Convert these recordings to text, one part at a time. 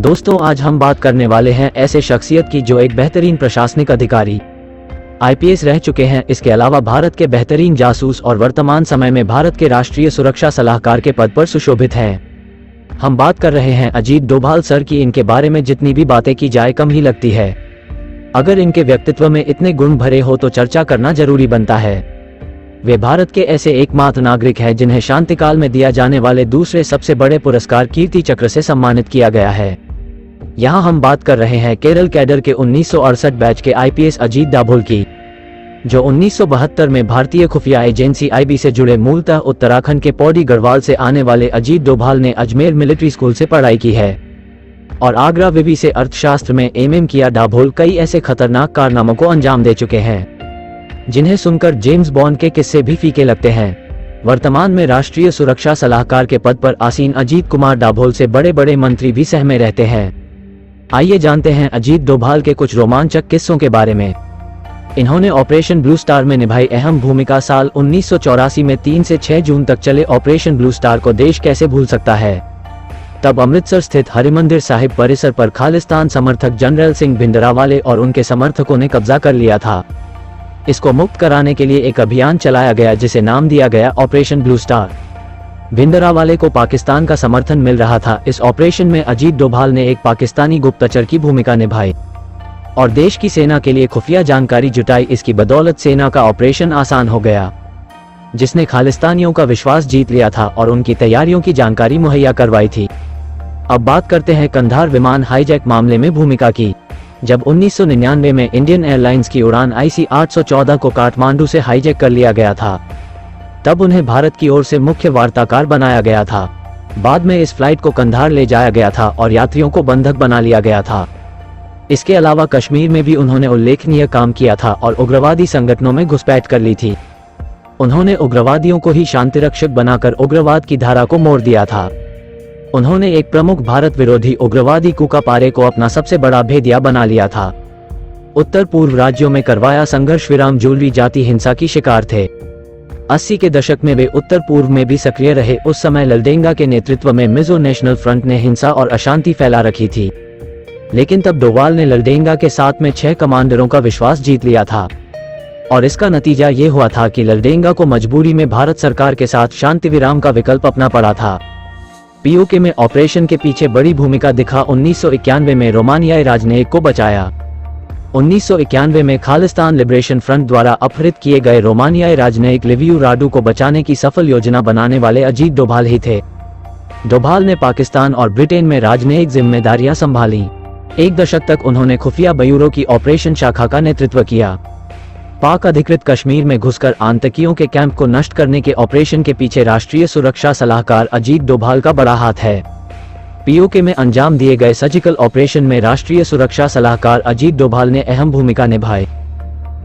दोस्तों, आज हम बात करने वाले हैं ऐसे शख्सियत की जो एक बेहतरीन प्रशासनिक अधिकारी आईपीएस रह चुके हैं। इसके अलावा भारत के बेहतरीन जासूस और वर्तमान समय में भारत के राष्ट्रीय सुरक्षा सलाहकार के पद पर सुशोभित हैं। हम बात कर रहे हैं अजीत डोभाल सर की। इनके बारे में जितनी भी बातें की जाए कम ही लगती है। अगर इनके व्यक्तित्व में इतने गुण भरे हो तो चर्चा करना जरूरी बनता है। वे भारत के ऐसे एकमात्र नागरिक हैं जिन्हें शांतिकाल में दिया जाने वाले दूसरे सबसे बड़े पुरस्कार कीर्ति चक्र से सम्मानित किया गया है। यहाँ हम बात कर रहे हैं केरल कैडर के 1968 बैच के आईपीएस अजीत डोभाल की, जो 1972 में भारतीय खुफिया एजेंसी आईबी से जुड़े मूलतः उत्तराखंड के पौड़ी गढ़वाल से आने वाले अजीत डोभाल ने अजमेर मिलिट्री स्कूल से पढ़ाई की है और आगरा विवि से अर्थशास्त्र में एमएम किया। डोभाल कई ऐसे खतरनाक कारनामों को अंजाम दे चुके हैं जिन्हें सुनकर जेम्स बॉन्ड के किस्से भी फीके लगते हैं। वर्तमान में राष्ट्रीय सुरक्षा सलाहकार के पद पर आसीन अजीत कुमार डोभाल से बड़े बड़े मंत्री भी सहमे रहते हैं। आइए जानते हैं अजीत डोभाल के कुछ रोमांचक किस्सों के बारे में। इन्होंने ऑपरेशन ब्लू स्टार में निभाई अहम भूमिका। साल 1984 में 3 से 6 जून तक चले ऑपरेशन ब्लू स्टार को देश कैसे भूल सकता है। तब अमृतसर स्थित हरिमंदिर साहिब परिसर पर खालिस्तान समर्थक जनरल सिंह भिंडरावाले और उनके समर्थकों ने कब्जा कर लिया था। इसको मुक्त कराने के लिए एक अभियान चलाया गया जिसे नाम दिया गया ऑपरेशन ब्लू स्टार। भिंडरावाले को पाकिस्तान का समर्थन मिल रहा था। इस ऑपरेशन में अजीत डोभाल ने एक पाकिस्तानी गुप्तचर की भूमिका निभाई और देश की सेना के लिए खुफिया जानकारी जुटाई। इसकी बदौलत सेना का ऑपरेशन आसान हो गया, जिसने खालिस्तानियों का विश्वास जीत लिया था और उनकी तैयारियों की जानकारी मुहैया करवाई थी। अब बात करते हैं कंधार विमान हाईजैक मामले में भूमिका की। जब 1999 में इंडियन एयरलाइंस की उड़ान IC 814 को काठमांडू से हाईजैक कर लिया गया था, तब उन्हें भारत की ओर से मुख्य वार्ताकार बनाया गया था। बाद में इस फ्लाइट को कंधार ले जाया गया था और यात्रियों को बंधक बना लिया गया था। इसके अलावा कश्मीर में भी उन्होंने उल्लेखनीय काम किया था और उग्रवादी संगठनों में घुसपैठ कर ली थी। उन्होंने उग्रवादियों को ही शांतिरक्षक बनाकर उग्रवाद की धारा को मोड़ दिया था। उन्होंने एक प्रमुख भारत विरोधी उग्रवादी कुका पारे को अपना सबसे बड़ा भेदिया बना लिया था। उत्तर पूर्व राज्यों में करवाया संघर्ष विराम। जूलवी जाति हिंसा की शिकार थे। 80 के दशक में वे उत्तर पूर्व में भी सक्रिय रहे। उस समय ललडेंगा के नेतृत्व में मिजो नेशनल फ्रंट ने हिंसा और अशांति फैला रखी थी, लेकिन तब डोभाल ने ललडेंगा के साथ में 6 कमांडरों का विश्वास जीत लिया था और इसका नतीजा ये हुआ था कि ललडेंगा को मजबूरी में भारत सरकार के साथ शांति विराम का विकल्प अपना पड़ा था। पीओके में ऑपरेशन के पीछे बड़ी भूमिका दिखा। 1991 में रोमानियाई राजनयिक को बचाया। 1991 में खालिस्तान लिबरेशन फ्रंट द्वारा अपहृत किए गए रोमानियाई राजनयिक लिवियू राडू को बचाने की सफल योजना बनाने वाले अजीत डोभाल ही थे। डोभाल ने पाकिस्तान और ब्रिटेन में राजनयिक जिम्मेदारियां संभाली। एक दशक तक उन्होंने खुफिया ब्यूरो की ऑपरेशन शाखा का नेतृत्व किया। पाक अधिकृत कश्मीर में घुसकर आतंकियों के कैंप को नष्ट करने के ऑपरेशन के पीछे राष्ट्रीय सुरक्षा सलाहकार अजीत डोभाल का बड़ा हाथ है। पीओके में अंजाम दिए गए सर्जिकल ऑपरेशन में राष्ट्रीय सुरक्षा सलाहकार अजीत डोभाल ने अहम भूमिका निभाई।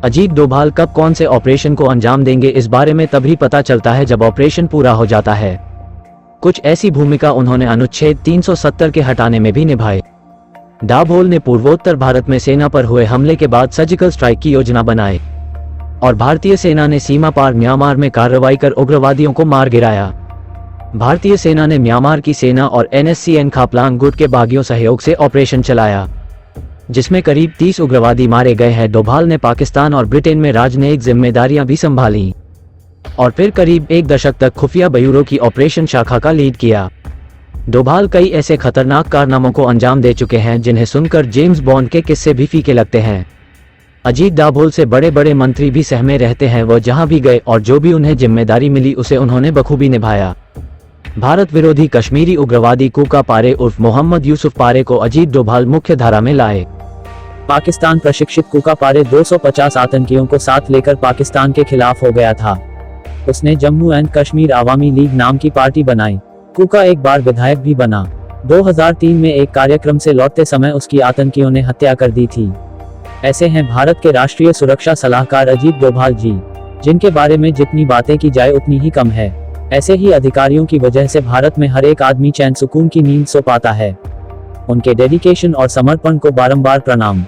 अजीत डोभाल कब कौन से ऑपरेशन को अंजाम देंगे, इस बारे में तभी पता चलता है जब ऑपरेशन पूरा हो जाता है। कुछ ऐसी भूमिका उन्होंने अनुच्छेद 370 के हटाने में भी निभाई। डोभाल ने पूर्वोत्तर भारत में सेना पर हुए हमले के बाद सर्जिकल स्ट्राइक की योजना बनाई और भारतीय सेना ने सीमा पार म्यांमार में कार्रवाई कर उग्रवादियों को मार गिराया। भारतीय सेना ने म्यांमार की सेना और NSCN खापलांग गुट के बागियों सहयोग से ऑपरेशन चलाया, जिसमें करीब 30 उग्रवादी मारे गए हैं। डोभाल ने पाकिस्तान और ब्रिटेन में राजनयिक जिम्मेदारियां भी संभाली और फिर करीब 1 दशक तक खुफिया ब्यूरो की ऑपरेशन शाखा का लीड किया। डोभाल कई ऐसे खतरनाक कारनामों को अंजाम दे चुके हैं जिन्हें सुनकर जेम्स बॉन्ड के किस्से भी फीके लगते हैं। अजीत डोभाल से बड़े बड़े मंत्री भी सहमे रहते हैं। वह जहां भी गए और जो भी उन्हें जिम्मेदारी मिली उसे उन्होंने बखूबी निभाया। भारत विरोधी कश्मीरी उग्रवादी कुका पारे उर्फ मोहम्मद यूसुफ पारे को अजीत डोभाल मुख्य धारा में लाए। पाकिस्तान प्रशिक्षित कुका पारे 250 आतंकियों को साथ लेकर पाकिस्तान के खिलाफ हो गया था। उसने जम्मू एंड कश्मीर आवामी लीग नाम की पार्टी बनाई। कुका एक बार विधायक भी बना। 2003 में एक कार्यक्रम से लौटते समय उसकी आतंकियों ने हत्या कर दी थी। ऐसे हैं भारत के राष्ट्रीय सुरक्षा सलाहकार अजीत डोभाल जी, जिनके बारे में जितनी बातें की जाए उतनी ही कम है। ऐसे ही अधिकारियों की वजह से भारत में हर एक आदमी चैन सुकून की नींद सो पाता है। उनके डेडिकेशन और समर्पण को बारंबार प्रणाम।